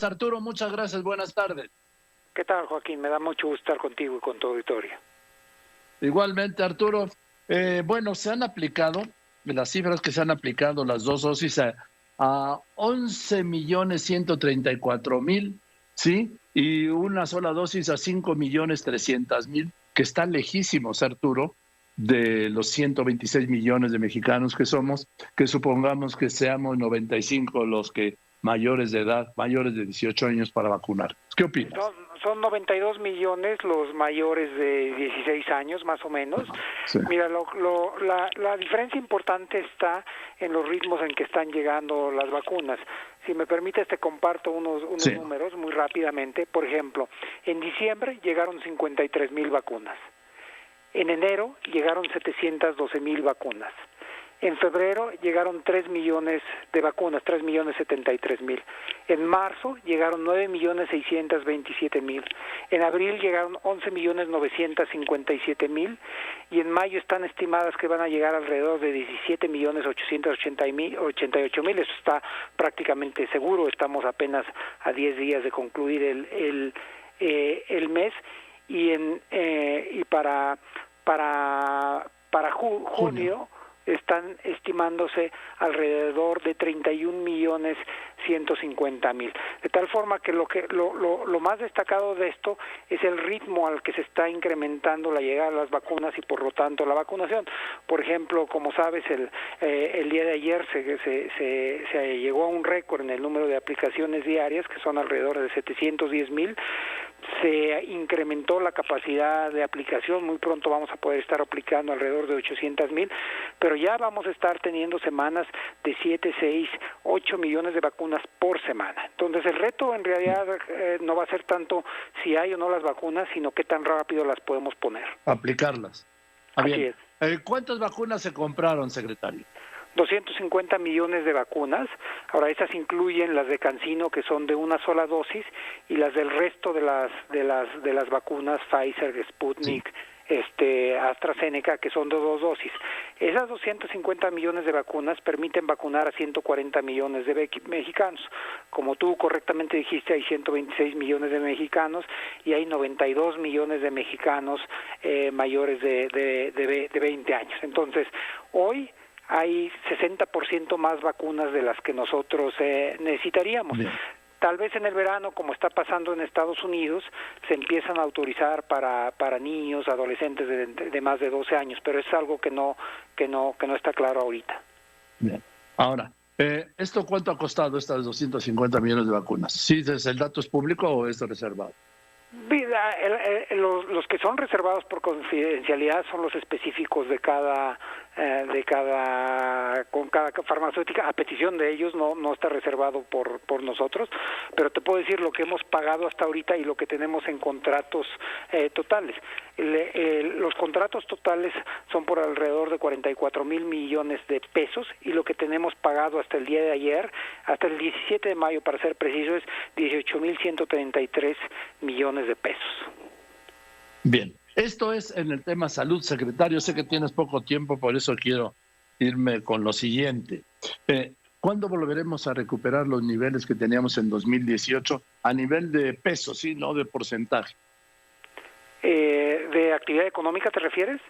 Arturo, muchas gracias, buenas tardes. ¿Qué tal, Joaquín? Me da mucho gusto estar contigo y con tu auditorio. Igualmente, Arturo. Bueno, se han aplicado, las cifras que se han aplicado, las dos dosis a 11.134.000, ¿sí? Y una sola dosis a 5.300.000, que están lejísimos, Arturo, de los 126 millones de mexicanos que somos, que supongamos que seamos 95 los que mayores de edad, mayores de 18 años para vacunar. ¿Qué opinas? Son 92 millones los mayores de 16 años, más o menos. Sí. Mira, la diferencia importante está en los ritmos en que están llegando las vacunas. Si me permites, te comparto unos números muy rápidamente. Por ejemplo, en diciembre llegaron 53,000 vacunas. En enero llegaron 712,000 vacunas. En febrero llegaron 3 millones de vacunas, 3.073.000. En marzo llegaron 9.627.000. En abril llegaron 11.957.000. Y en mayo están estimadas que van a llegar alrededor de 17.888.000. Eso está prácticamente seguro. Estamos apenas a 10 días de concluir el mes. Y para junio están estimándose alrededor de 31.150.000. De tal forma que lo más destacado de esto es el ritmo al que se está incrementando la llegada de las vacunas y por lo tanto la vacunación. Por ejemplo, como sabes, el día de ayer se llegó a un récord en el número de aplicaciones diarias, que son alrededor de 710,000. Se incrementó la capacidad de aplicación, muy pronto vamos a poder estar aplicando alrededor de 800,000, pero ya vamos a estar teniendo semanas de 7, 6, 8 millones de vacunas por semana. Entonces el reto en realidad no va a ser tanto si hay o no las vacunas, sino qué tan rápido las podemos poner. Aplicarlas. Así bien. Es. ¿Cuántas vacunas se compraron, secretario? 250 millones de vacunas. Ahora esas incluyen las de CanSino, que son de una sola dosis, y las del resto de las vacunas Pfizer, Sputnik, AstraZeneca, que son de 2 dosis. Esas 250 millones de vacunas permiten vacunar a 140 millones de mexicanos. Como tú correctamente dijiste, hay 126 millones de mexicanos y hay 92 millones de mexicanos mayores de 20 años. Entonces, hoy hay 60% más vacunas de las que nosotros necesitaríamos. Bien. Tal vez en el verano, como está pasando en Estados Unidos, se empiezan a autorizar para niños, adolescentes de más de 12 años, pero es algo que no está claro ahorita. Bien. Ahora, ¿esto cuánto ha costado estas 250 millones de vacunas? ¿Sí, el dato es público o es reservado? Los que son reservados por confidencialidad son los específicos de cada farmacéutica. A petición de ellos no está reservado por nosotros, pero te puedo decir lo que hemos pagado hasta ahorita y lo que tenemos en contratos totales. Los contratos totales son por alrededor de 44,000 millones de pesos y lo que tenemos pagado hasta el día de ayer, hasta el 17 de mayo para ser preciso, es 18,133 millones de pesos. Bien, esto es en el tema salud, secretario. Sé que tienes poco tiempo, por eso quiero irme con lo siguiente. ¿Cuándo volveremos a recuperar los niveles que teníamos en 2018 a nivel de peso, sí, no de porcentaje? ¿De actividad económica te refieres?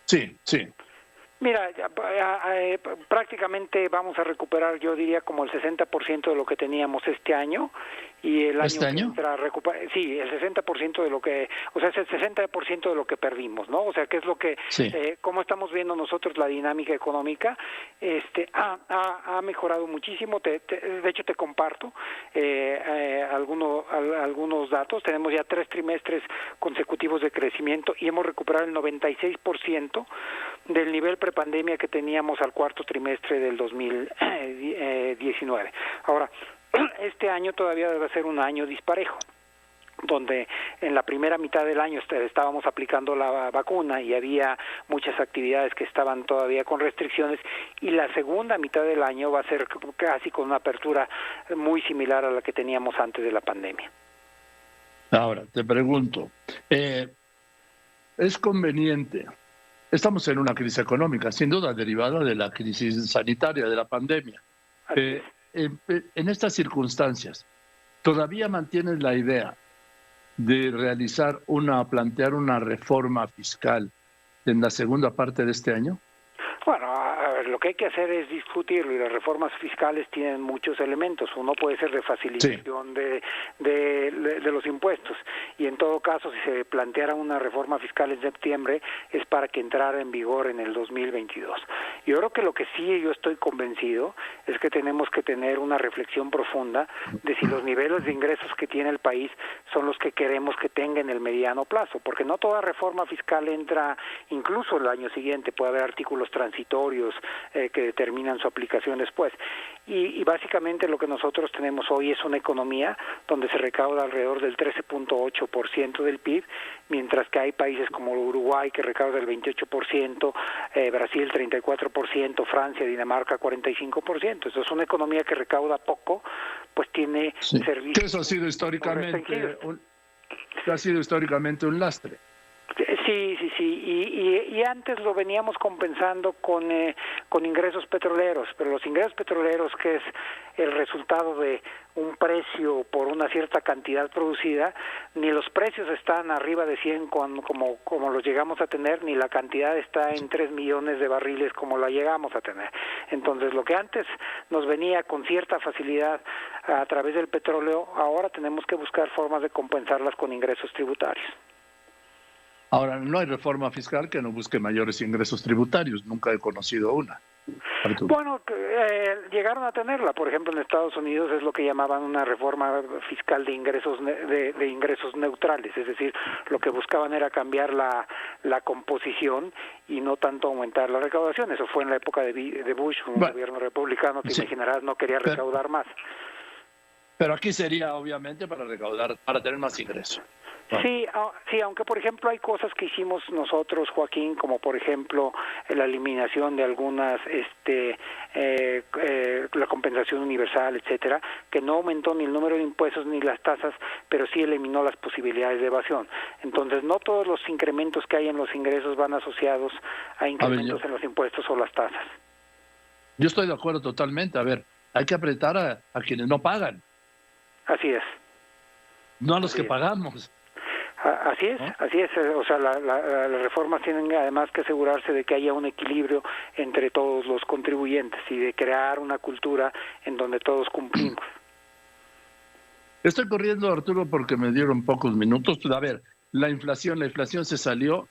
Sí. Mira, prácticamente vamos a recuperar, yo diría, como el 60% de lo que teníamos este año, y el año que entra sí, el 60% de lo que, o sea, es el 60% de lo que perdimos, ¿no? O sea, que es lo que, cómo estamos viendo nosotros la dinámica económica, ha mejorado muchísimo. De hecho, te comparto algunos datos. Tenemos ya 3 trimestres consecutivos de crecimiento y hemos recuperado el 96% del nivel prepandemia que teníamos al cuarto trimestre del 2019. Ahora, este año todavía debe ser un año disparejo, donde en la primera mitad del año estábamos aplicando la vacuna y había muchas actividades que estaban todavía con restricciones, y la segunda mitad del año va a ser casi con una apertura muy similar a la que teníamos antes de la pandemia. Ahora, te pregunto, ¿es conveniente? Estamos en una crisis económica, sin duda derivada de la crisis sanitaria, de la pandemia. En estas circunstancias, ¿Todavía mantienes la idea de plantear una reforma fiscal en la segunda parte de este año? Bueno, a ver, lo que hay que hacer es discutirlo, y las reformas fiscales tienen muchos elementos. Uno puede ser de facilitación de los impuestos, y en todo caso, si se planteara una reforma fiscal en septiembre, es para que entrara en vigor en el 2022. Yo creo que lo que sí yo estoy convencido es que tenemos que tener una reflexión profunda de si los niveles de ingresos que tiene el país son los que queremos que tenga en el mediano plazo, porque no toda reforma fiscal entra incluso el año siguiente. Puede haber artículos transitorios que determinan su aplicación después. Y básicamente lo que nosotros tenemos hoy es una economía donde se recauda alrededor del 13.8% del PIB, mientras que hay países como Uruguay que recauda el 28%, Brasil 34%, Francia, Dinamarca 45%. Eso es una economía que recauda poco, pues tiene servicios. Eso ha sido históricamente un lastre. Sí, y antes lo veníamos compensando con ingresos petroleros, pero los ingresos petroleros, que es el resultado de un precio por una cierta cantidad producida, ni los precios están arriba de 100 como los llegamos a tener, ni la cantidad está en 3 millones de barriles como la llegamos a tener. Entonces, lo que antes nos venía con cierta facilidad a través del petróleo, ahora tenemos que buscar formas de compensarlas con ingresos tributarios. Ahora, no hay reforma fiscal que no busque mayores ingresos tributarios. Nunca he conocido una. Bueno, llegaron a tenerla. Por ejemplo, en Estados Unidos es lo que llamaban una reforma fiscal de ingresos neutrales. Es decir, lo que buscaban era cambiar la composición y no tanto aumentar la recaudación. Eso fue en la época de Bush, un gobierno republicano, te imaginarás, no quería recaudar más. Pero aquí sería, obviamente, para recaudar, para tener más ingresos. Sí, aunque por ejemplo hay cosas que hicimos nosotros, Joaquín, como por ejemplo la eliminación de algunas, la compensación universal, etcétera, que no aumentó ni el número de impuestos ni las tasas, pero sí eliminó las posibilidades de evasión. Entonces, no todos los incrementos que hay en los ingresos van asociados a incrementos en los impuestos o las tasas. Yo estoy de acuerdo totalmente. A ver, hay que apretar a quienes no pagan. Así es. No a los que pagamos. Así es, o sea, las reformas tienen además que asegurarse de que haya un equilibrio entre todos los contribuyentes y de crear una cultura en donde todos cumplimos. Estoy corriendo, Arturo, porque me dieron pocos minutos. A ver, la inflación se salió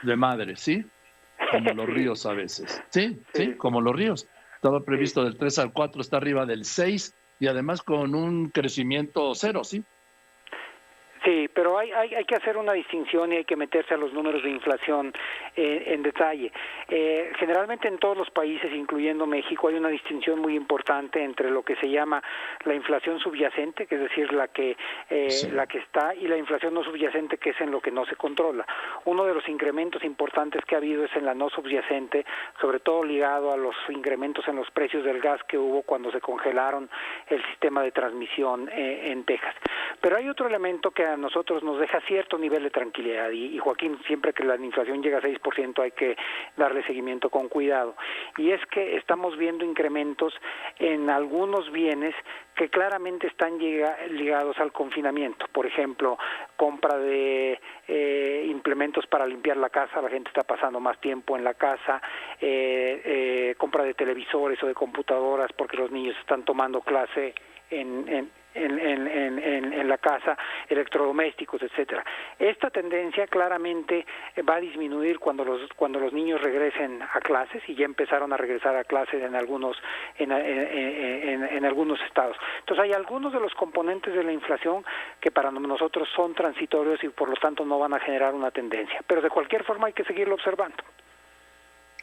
de madre, ¿sí? Como los ríos a veces. Sí, como los ríos. Estaba previsto del 3 al 4, está arriba del 6 y además con un crecimiento cero, ¿sí? Sí, pero hay que hacer una distinción y hay que meterse a los números de inflación en detalle. Generalmente en todos los países, incluyendo México, hay una distinción muy importante entre lo que se llama la inflación subyacente, que es decir, la que está, y la inflación no subyacente, que es en lo que no se controla. Uno de los incrementos importantes que ha habido es en la no subyacente, sobre todo ligado a los incrementos en los precios del gas que hubo cuando se congelaron el sistema de transmisión en Texas. Pero hay otro elemento que a nosotros nos deja cierto nivel de tranquilidad y Joaquín, siempre que la inflación llega a 6% hay que darle seguimiento con cuidado, y es que estamos viendo incrementos en algunos bienes que claramente están ligados al confinamiento. Por ejemplo, compra de implementos para limpiar la casa, la gente está pasando más tiempo en la casa, compra de televisores o de computadoras porque los niños están tomando clase en la casa, electrodomésticos, etcétera. Esta tendencia claramente va a disminuir cuando los niños regresen a clases, y ya empezaron a regresar a clases en algunos estados. Entonces hay algunos de los componentes de la inflación que para nosotros son transitorios y por lo tanto no van a generar una tendencia, pero de cualquier forma hay que seguirlo observando.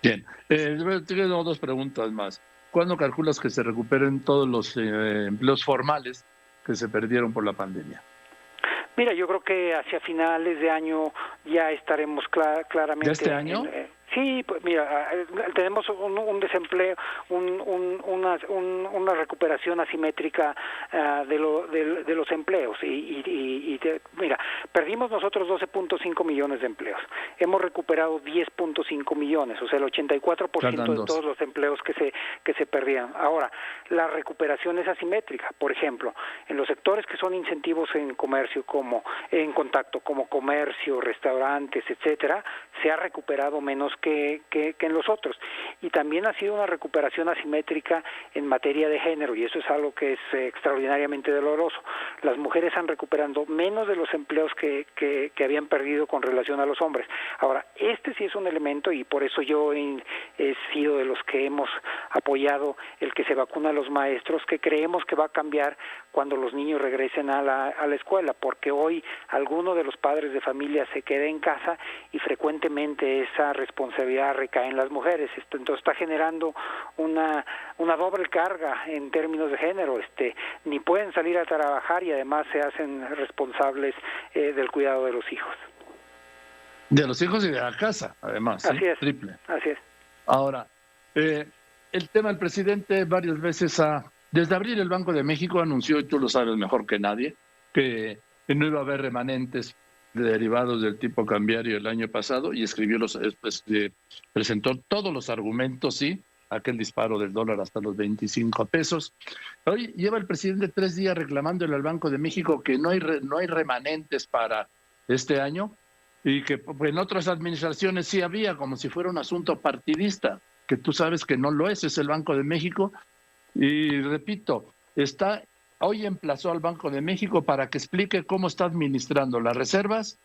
Bien, tengo dos preguntas más. ¿Cuándo calculas que se recuperen todos los empleos formales que se perdieron por la pandemia? Mira, yo creo que hacia finales de año ya estaremos claramente... ¿De este año? Sí, pues mira, tenemos un desempleo, una recuperación asimétrica de los empleos. Mira, Perdimos nosotros 12.5 millones de empleos. Hemos recuperado 10.5 millones, o sea, el 84% de todos los empleos que se perdían. Ahora, la recuperación es asimétrica. Por ejemplo, en los sectores que son incentivos en comercio, como en contacto, como comercio, restaurantes, etcétera, se ha recuperado menos que en los otros. Y también ha sido una recuperación asimétrica en materia de género, y eso es algo que es extraordinariamente doloroso. Las mujeres han recuperado menos de los empleos que habían perdido con relación a los hombres. Ahora, este sí es un elemento, y por eso yo he sido de los que hemos apoyado el que se vacuna a los maestros, que creemos que va a cambiar cuando los niños regresen a la escuela, porque hoy alguno de los padres de familia se queda en casa y frecuentemente esa responsabilidad recae en las mujeres. Entonces está generando una doble carga en términos de género. Ni pueden salir a trabajar y además se hacen responsables del cuidado de los hijos. De los hijos y de la casa, además. Así es. Triple. Así es. Ahora, el tema del presidente varias veces desde abril el Banco de México anunció, y tú lo sabes mejor que nadie, que no iba a haber remanentes derivados del tipo cambiario el año pasado, y presentó todos los argumentos, sí, aquel disparo del dólar hasta los 25 pesos. Hoy lleva el presidente 3 días reclamándole al Banco de México que no hay remanentes para este año, y que en otras administraciones sí había, como si fuera un asunto partidista, que tú sabes que no lo es el Banco de México. Y repito, hoy emplazó al Banco de México para que explique cómo está administrando las reservas,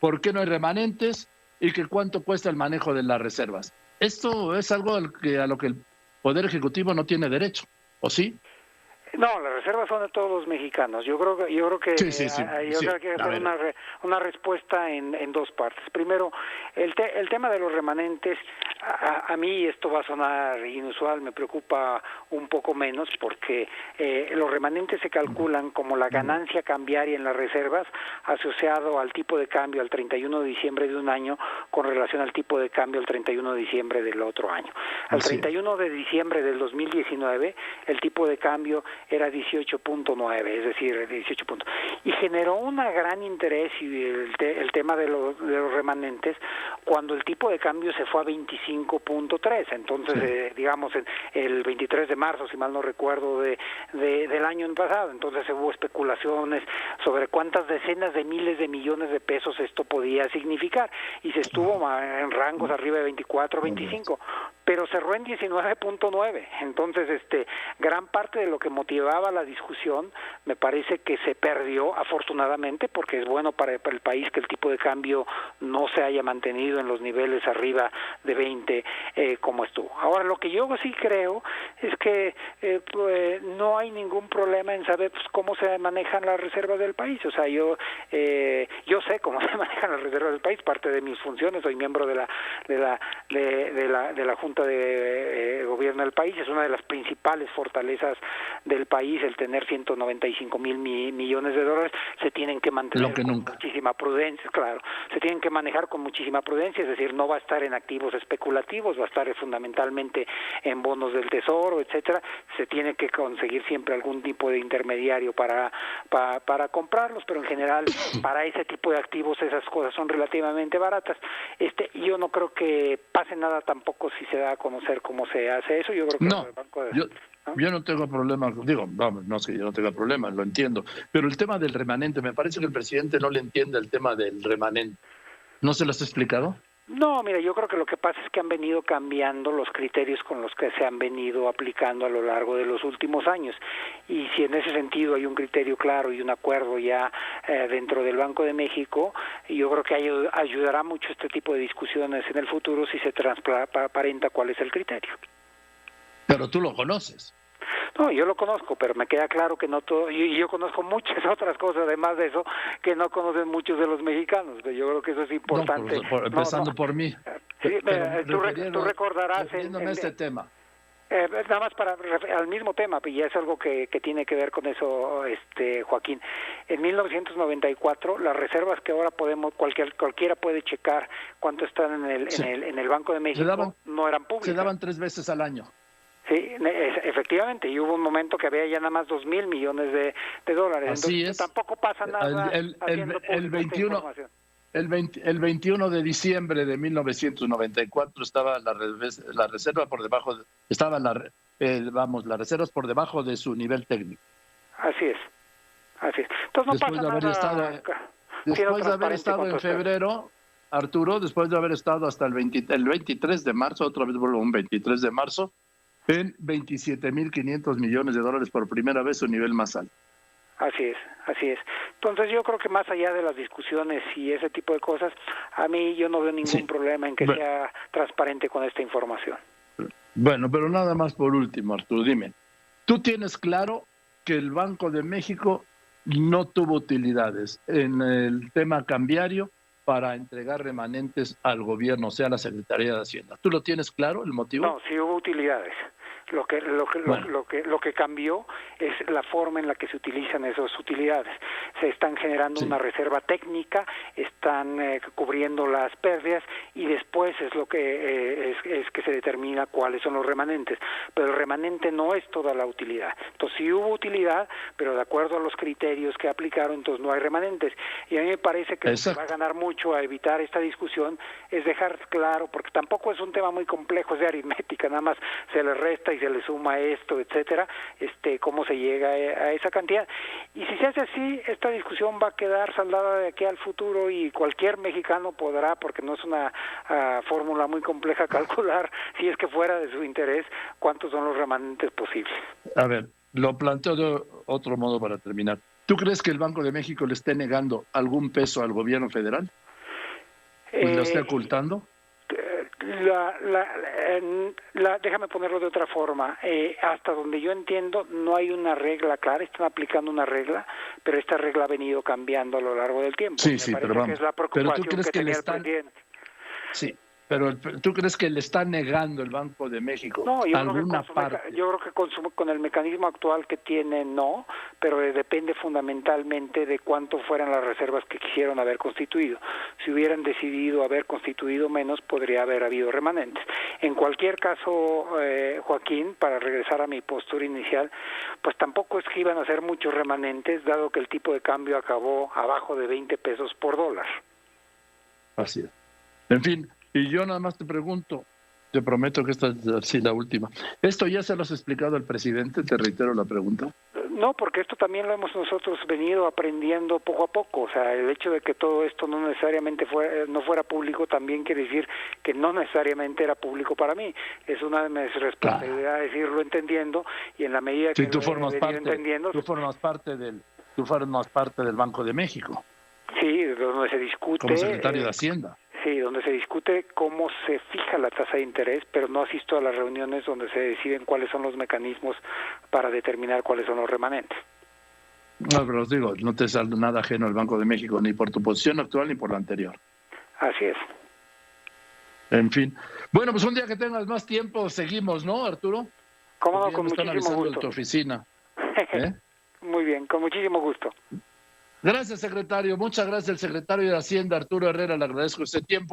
por qué no hay remanentes y que cuánto cuesta el manejo de las reservas. Esto es algo a lo que el Poder Ejecutivo no tiene derecho, ¿o sí? No, las reservas son de todos los mexicanos. Yo creo que creo que hay que hacer una respuesta en dos partes. Primero, el tema de los remanentes, a mí esto va a sonar inusual, me preocupa un poco menos, porque los remanentes se calculan como la ganancia cambiaria en las reservas asociado al tipo de cambio al 31 de diciembre de un año con relación al tipo de cambio al 31 de diciembre del otro año. Al 31 de diciembre del 2019, el tipo de cambio era 18.9, es decir, 18 puntos. Y generó un gran interés y el tema de los remanentes cuando el tipo de cambio se fue a 25.3. Entonces, digamos, el 23 de marzo, si mal no recuerdo, del año pasado. Entonces hubo especulaciones sobre cuántas decenas de miles de millones de pesos esto podía significar. Y se estuvo en rangos arriba de 24, 25. Pero cerró en 19.9. Entonces, gran parte de lo que motivaba la discusión me parece que se perdió, afortunadamente, porque es bueno para el país que el tipo de cambio no se haya mantenido en los niveles arriba de 20 como estuvo. Ahora, lo que yo sí creo es que no hay ningún problema en saber cómo se manejan las reservas del país. O sea, yo sé cómo se manejan las reservas del país, parte de mis funciones, soy miembro de la Junta de Gobierno del país, es una de las principales fortalezas del país el tener 195,000 millones de dólares. Se tienen que mantener con muchísima prudencia, claro, se tienen que manejar con muchísima prudencia, es decir, no va a estar en activos especulativos, va a estar fundamentalmente en bonos del tesoro, etcétera. Se tiene que conseguir siempre algún tipo de intermediario para comprarlos, pero en general para ese tipo de activos esas cosas son relativamente baratas. Yo no creo que pase nada tampoco si se da a conocer cómo se hace eso. Yo creo que el Banco de... Yo no tengo problema, no es que yo no tenga problema, lo entiendo, pero el tema del remanente, me parece que el presidente no le entiende el tema del remanente. ¿No se lo has explicado? No, mira, yo creo que lo que pasa es que han venido cambiando los criterios con los que se han venido aplicando a lo largo de los últimos años, y si en ese sentido hay un criterio claro y un acuerdo ya dentro del Banco de México, yo creo que ayudará mucho este tipo de discusiones en el futuro si se transparenta cuál es el criterio. Pero tú lo conoces. No, yo lo conozco, pero me queda claro que no todo, y yo conozco muchas otras cosas además de eso que no conocen muchos de los mexicanos. Yo creo que eso es importante. Empezando por mí. Sí, tú recordarás este tema. Nada más al mismo tema, y es algo que tiene que ver con eso, Joaquín. En 1994, las reservas que ahora cualquiera puede checar cuánto están en el Banco de México, no eran públicas. Se daban 3 veces al año. Sí, efectivamente, y hubo un momento que había ya nada más 2,000 millones de dólares. Así Entonces, es. tampoco pasa nada haciendo pública esta información. El 21 de diciembre de 1994 estaba la reserva por debajo, estaba las reservas por debajo de su nivel técnico. Así es. Entonces no pasa nada. Después de haber estado en febrero, Arturo, después de haber estado hasta el 23 de marzo, otra vez vuelvo un 23 de marzo, en 27.500 millones de dólares por primera vez, su nivel más alto. Así es. Entonces yo creo que más allá de las discusiones y ese tipo de cosas, a mí yo no veo ningún problema en que sea transparente con esta información. Bueno, pero nada más por último, Arturo, dime, ¿tú tienes claro que el Banco de México no tuvo utilidades en el tema cambiario para entregar remanentes al gobierno, o sea, a la Secretaría de Hacienda? ¿Tú lo tienes claro, el motivo? No, sí hubo utilidades. Lo que cambió es la forma en la que se utilizan esas utilidades. Se están generando una reserva técnica, están cubriendo las pérdidas y después es lo que es que se determina cuáles son los remanentes. Pero el remanente no es toda la utilidad. Entonces sí hubo utilidad, pero de acuerdo a los criterios que aplicaron, entonces no hay remanentes. Y a mí me parece que lo que va a ganar mucho a evitar esta discusión es dejar claro, porque tampoco es un tema muy complejo, es de aritmética, nada más se le resta y se le suma esto, etcétera, cómo se llega a esa cantidad. Y si se hace así, esta discusión va a quedar saldada de aquí al futuro y cualquier mexicano podrá, porque no es una fórmula muy compleja calcular, si es que fuera de su interés, cuántos son los remanentes posibles. A ver, lo planteo de otro modo para terminar. ¿Tú crees que el Banco de México le esté negando algún peso al gobierno federal? ¿Y lo esté ocultando? Déjame ponerlo de otra forma. Hasta donde yo entiendo, no hay una regla clara, están aplicando una regla, pero esta regla ha venido cambiando a lo largo del tiempo. Sí, pero vamos. Que es la preocupación ¿Pero tú crees que tenía el presidente. Sí, pero ¿tú crees que le está negando el Banco de México alguna parte? Yo creo que con el mecanismo actual que tiene no, pero depende fundamentalmente de cuánto fueran las reservas que quisieron haber constituido. Si hubieran decidido haber constituido menos, podría haber habido remanentes. En cualquier caso, Joaquín, para regresar a mi postura inicial, pues tampoco es que iban a ser muchos remanentes, dado que el tipo de cambio acabó abajo de 20 pesos por dólar. Así es. En fin, y yo nada más te pregunto, te prometo que esta es así la última. ¿Esto ya se lo has explicado al presidente? Te reitero la pregunta. No, porque esto también lo hemos nosotros venido aprendiendo poco a poco. O sea, el hecho de que todo esto no necesariamente no fuera público también quiere decir que no necesariamente era público para mí. Es una de mis responsabilidades irlo entendiendo y en la medida que tú formas entendiendo... Tú formas parte del Banco de México. Sí, donde se discute... Como secretario de Hacienda. Sí, donde se discute cómo se fija la tasa de interés, pero no asisto a las reuniones donde se deciden cuáles son los mecanismos para determinar cuáles son los remanentes. No, pero os digo, no te sale nada ajeno al Banco de México, ni por tu posición actual ni por la anterior. Así es. En fin. Bueno, pues un día que tengas más tiempo seguimos, ¿no, Arturo? Cómo no, con muchísimo gusto. De tu oficina. Muy bien, con muchísimo gusto. Gracias, secretario. Muchas gracias, el secretario de Hacienda, Arturo Herrera. Le agradezco este tiempo.